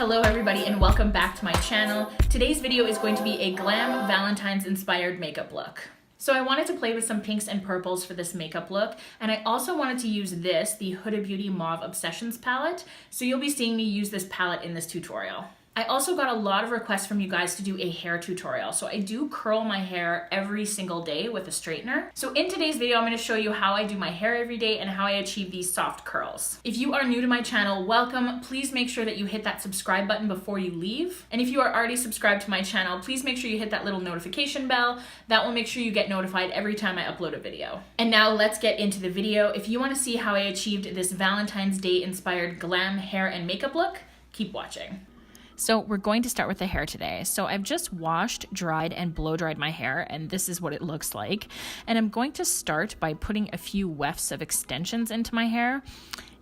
Hello everybody and welcome back to my channel. Today's video is going to be a Glam Valentine's inspired makeup look. So I wanted to play with some pinks and purples for this makeup look, and I also wanted to use this, the Huda Beauty Mauve Obsessions palette, so you'll be seeing me use this palette in this tutorial. I also got a lot of requests from you guys to do a hair tutorial. So I do curl my hair every single day with a straightener. So in today's video, I'm going to show you how I do my hair every day and how I achieve these soft curls. If you are new to my channel, welcome. Please make sure that you hit that subscribe button before you leave. And if you are already subscribed to my channel, please make sure you hit that little notification bell. That will make sure you get notified every time I upload a video. And now let's get into the video. If you want to see how I achieved this Valentine's Day inspired glam hair and makeup look, keep watching. So we're going to start with the hair today. So I've just washed, dried, and blow dried my hair, and this is what it looks like. And I'm going to start by putting a few wefts of extensions into my hair.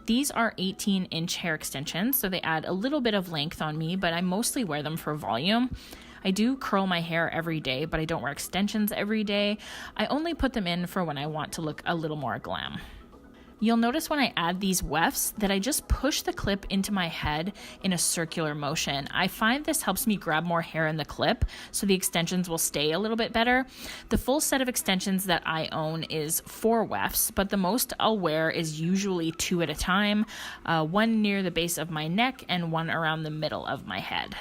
These are 18-inch hair extensions, so they add a little bit of length on me, but I mostly wear them for volume. I do curl my hair every day, but I don't wear extensions every day. I only put them in for when I want to look a little more glam. You'll notice when I add these wefts that I just push the clip into my head in a circular motion. I find this helps me grab more hair in the clip so the extensions will stay a little bit better. The full set of extensions that I own is 4 wefts, but the most I'll wear is usually 2 at a time, one near the base of my neck and one around the middle of my head.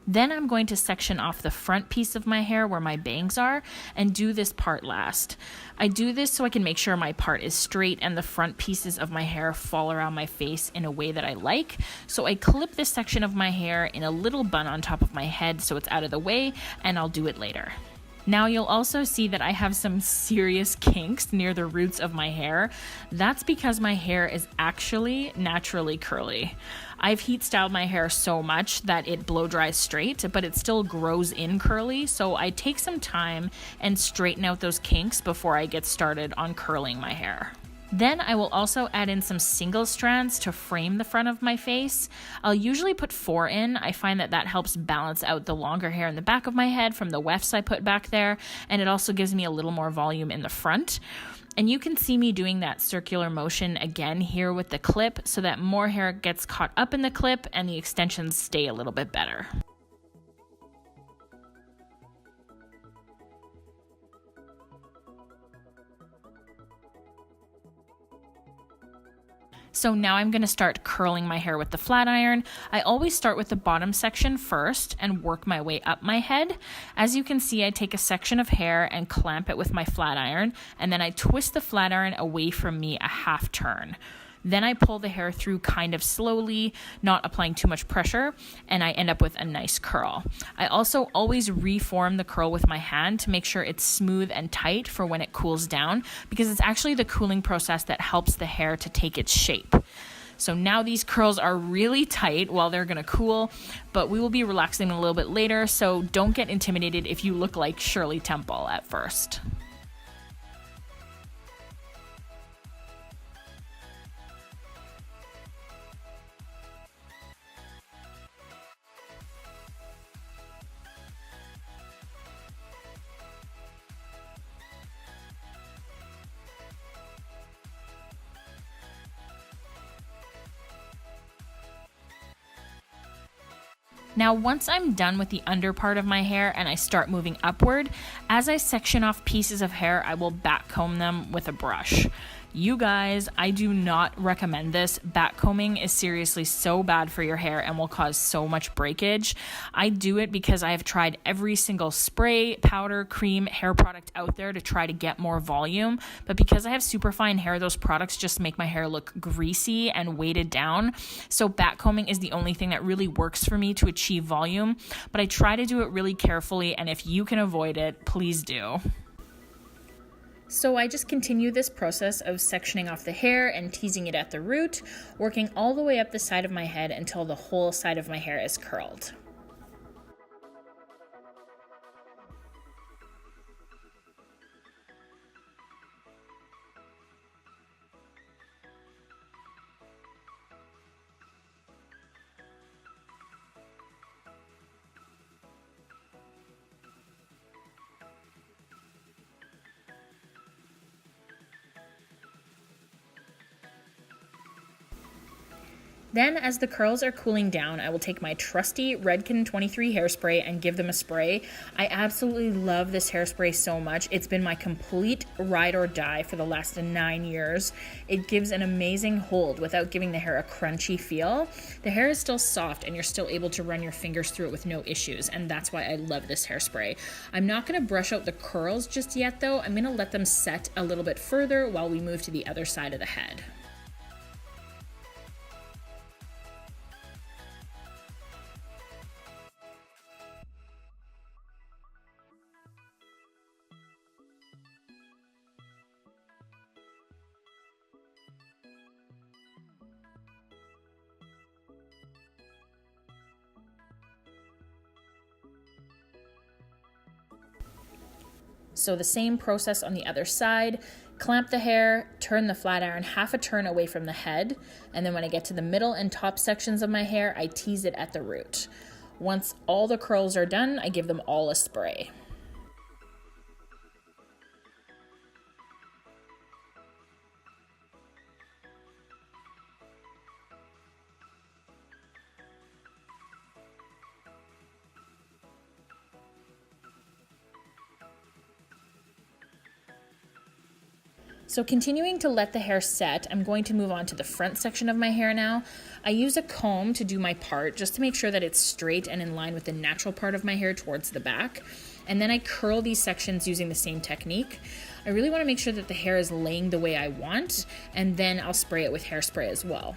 Then I'm going to section off the front piece of my hair where my bangs are and do this part last. I do this so I can make sure my part is straight and the front pieces of my hair fall around my face in a way that I like. So I clip this section of my hair in a little bun on top of my head so it's out of the way, and I'll do it later. Now you'll also see that I have some serious kinks near the roots of my hair. That's because my hair is actually naturally curly. I've heat styled my hair so much that it blow dries straight, but it still grows in curly. So I take some time and straighten out those kinks before I get started on curling my hair. Then I will also add in some single strands to frame the front of my face. I'll usually put 4 in. I find that that helps balance out the longer hair in the back of my head from the wefts I put back there, and it also gives me a little more volume in the front. And you can see me doing that circular motion again here with the clip so that more hair gets caught up in the clip and the extensions stay a little bit better. So now I'm going to start curling my hair with the flat iron. I always start with the bottom section first and work my way up my head. As you can see, I take a section of hair and clamp it with my flat iron, and then I twist the flat iron away from me a half turn. Then I pull the hair through kind of slowly, not applying too much pressure, and I end up with a nice curl. I also always reform the curl with my hand to make sure it's smooth and tight for when it cools down, because it's actually the cooling process that helps the hair to take its shape. So now these curls are really tight while they're gonna cool, but we will be relaxing them a little bit later, so don't get intimidated if you look like Shirley Temple at first. Now, once I'm done with the under part of my hair and I start moving upward, as I section off pieces of hair, I will back comb them with a brush. You guys, I do not recommend this. Back combing is seriously so bad for your hair and will cause so much breakage. I do it because I have tried every single spray, powder, cream, hair product out there to try to get more volume. But because I have super fine hair, those products just make my hair look greasy and weighted down. So back combing is the only thing that really works for me to achieve volume. But I try to do it really carefully, and if you can avoid it, please do. So I just continue this process of sectioning off the hair and teasing it at the root, working all the way up the side of my head until the whole side of my hair is curled. Then, as the curls are cooling down, I will take my trusty Redken 23 hairspray and give them a spray. I absolutely love this hairspray so much. It's been my complete ride or die for the last 9 years. It gives an amazing hold without giving the hair a crunchy feel. The hair is still soft and you're still able to run your fingers through it with no issues, and that's why I love this hairspray. I'm not going to brush out the curls just yet though. I'm going to let them set a little bit further while we move to the other side of the head. So the same process on the other side. Clamp the hair, turn the flat iron half a turn away from the head, and then when I get to the middle and top sections of my hair, I tease it at the root. Once all the curls are done, I give them all a spray. So continuing to let the hair set, I'm going to move on to the front section of my hair now. I use a comb to do my part just to make sure that it's straight and in line with the natural part of my hair towards the back. And then I curl these sections using the same technique. I really want to make sure that the hair is laying the way I want, and then I'll spray it with hairspray as well.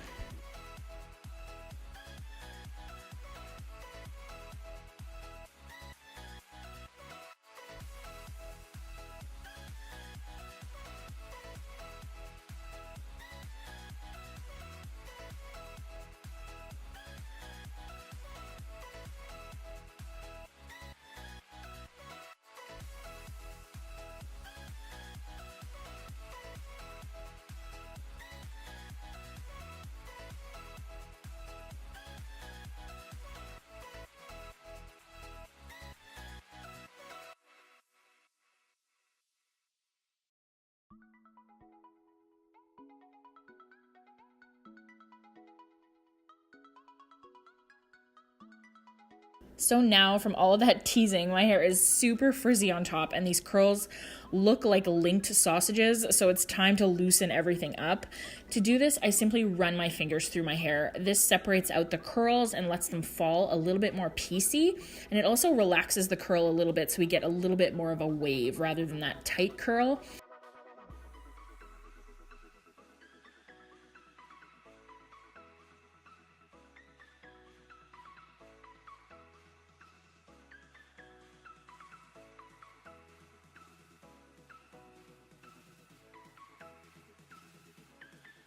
So now from all of that teasing, my hair is super frizzy on top and these curls look like linked sausages, so it's time to loosen everything up. To do this, I simply run my fingers through my hair. This separates out the curls and lets them fall a little bit more piecey, and it also relaxes the curl a little bit so we get a little bit more of a wave rather than that tight curl.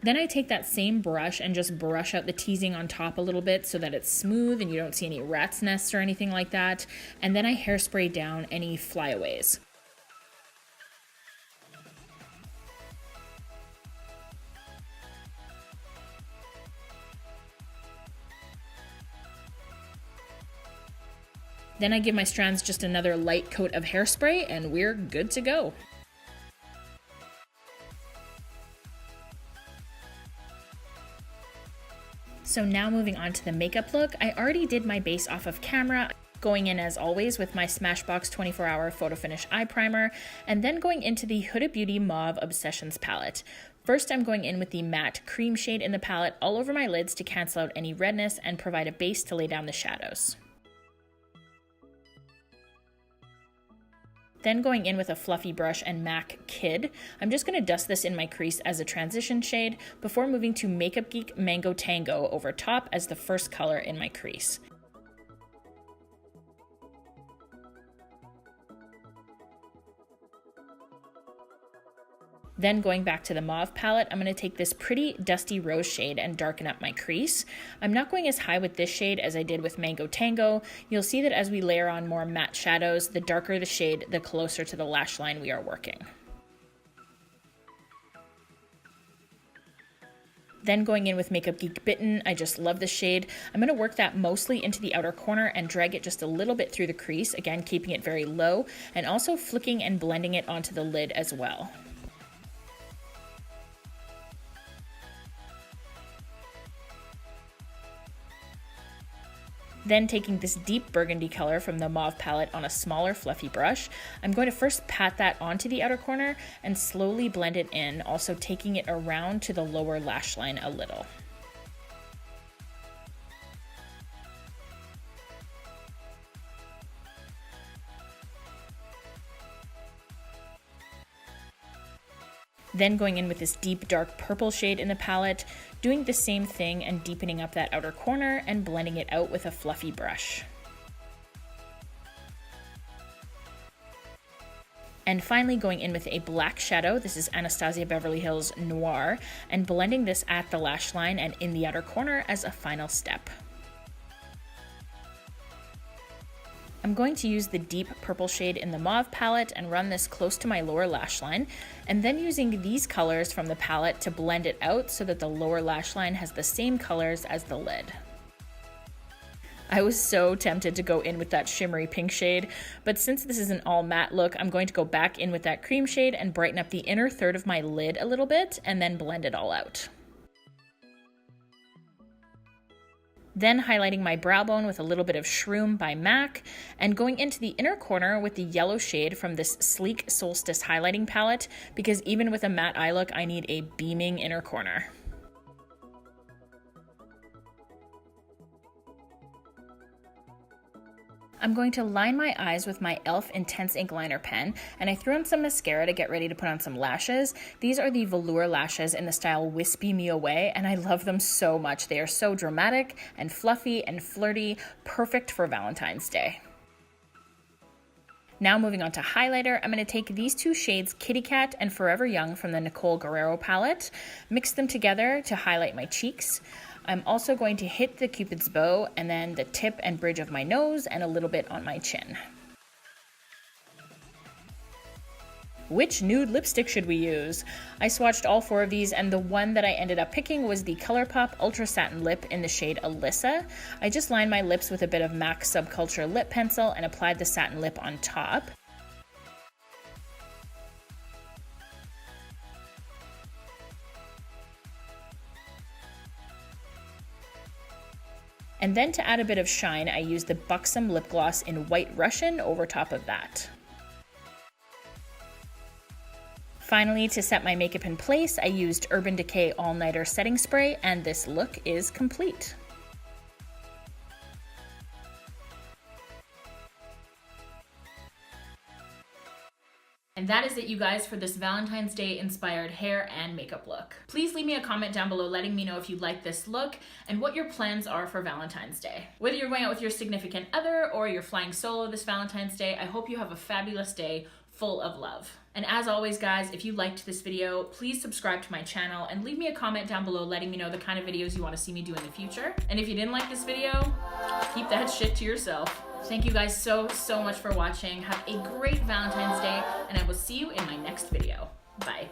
Then I take that same brush and just brush out the teasing on top a little bit so that it's smooth and you don't see any rat's nests or anything like that. And then I hairspray down any flyaways. Then I give my strands just another light coat of hairspray and we're good to go. So now moving on to the makeup look, I already did my base off of camera, going in as always with my Smashbox 24-hour Photo Finish Eye Primer, and then going into the Huda Beauty Mauve Obsessions palette. First, I'm going in with the matte cream shade in the palette all over my lids to cancel out any redness and provide a base to lay down the shadows. Then going in with a fluffy brush and MAC Kid, I'm just going to dust this in my crease as a transition shade before moving to Makeup Geek Mango Tango over top as the first color in my crease. Then going back to the mauve palette, I'm going to take this pretty dusty rose shade and darken up my crease. I'm not going as high with this shade as I did with Mango Tango. You'll see that as we layer on more matte shadows, the darker the shade, the closer to the lash line we are working. Then going in with Makeup Geek Bitten, I just love this shade. I'm going to work that mostly into the outer corner and drag it just a little bit through the crease, again keeping it very low, and also flicking and blending it onto the lid as well. Then taking this deep burgundy color from the Mauve palette on a smaller fluffy brush, I'm going to first pat that onto the outer corner and slowly blend it in, also taking it around to the lower lash line a little. Then going in with this deep dark purple shade in the palette, doing the same thing and deepening up that outer corner and blending it out with a fluffy brush. And finally going in with a black shadow, this is Anastasia Beverly Hills Noir, and blending this at the lash line and in the outer corner as a final step. I'm going to use the deep purple shade in the Mauve palette and run this close to my lower lash line, and then using these colors from the palette to blend it out so that the lower lash line has the same colors as the lid. I was so tempted to go in with that shimmery pink shade, but since this is an all matte look, I'm going to go back in with that cream shade and brighten up the inner third of my lid a little bit and then blend it all out. Then highlighting my brow bone with a little bit of Shroom by MAC, and going into the inner corner with the yellow shade from this sleek Solstice highlighting palette, because even with a matte eye look, I need a beaming inner corner. I'm going to line my eyes with my e.l.f. Intense Ink Liner pen, and I threw on some mascara to get ready to put on some lashes. These are the Velour lashes in the style Whispie Me Away, and I love them so much. They are so dramatic and fluffy and flirty, perfect for Valentine's Day. Now moving on to highlighter, I'm going to take these two shades, Kitty Cat and Forever Young from the Nicole Guerreiro palette, mix them together to highlight my cheeks. I'm also going to hit the Cupid's bow and then the tip and bridge of my nose and a little bit on my chin. Which nude lipstick should we use? I swatched all 4 of these, and the one that I ended up picking was the Colourpop Ultra Satin Lip in the shade Alyssa. I just lined my lips with a bit of MAC Subculture lip pencil and applied the satin lip on top. And then to add a bit of shine, I used the Buxom lip gloss in White Russian over top of that. Finally, to set my makeup in place, I used Urban Decay All Nighter setting spray, and this look is complete. And that is it, you guys, for this Valentine's Day inspired hair and makeup look. Please leave me a comment down below letting me know if you like this look and what your plans are for Valentine's Day. Whether you're going out with your significant other or you're flying solo this Valentine's Day, I hope you have a fabulous day full of love. And as always, guys, if you liked this video, please subscribe to my channel and leave me a comment down below letting me know the kind of videos you want to see me do in the future. And if you didn't like this video, keep that shit to yourself. Thank you guys so much for watching. Have a great Valentine's Day, and I will see you in my next video. Bye.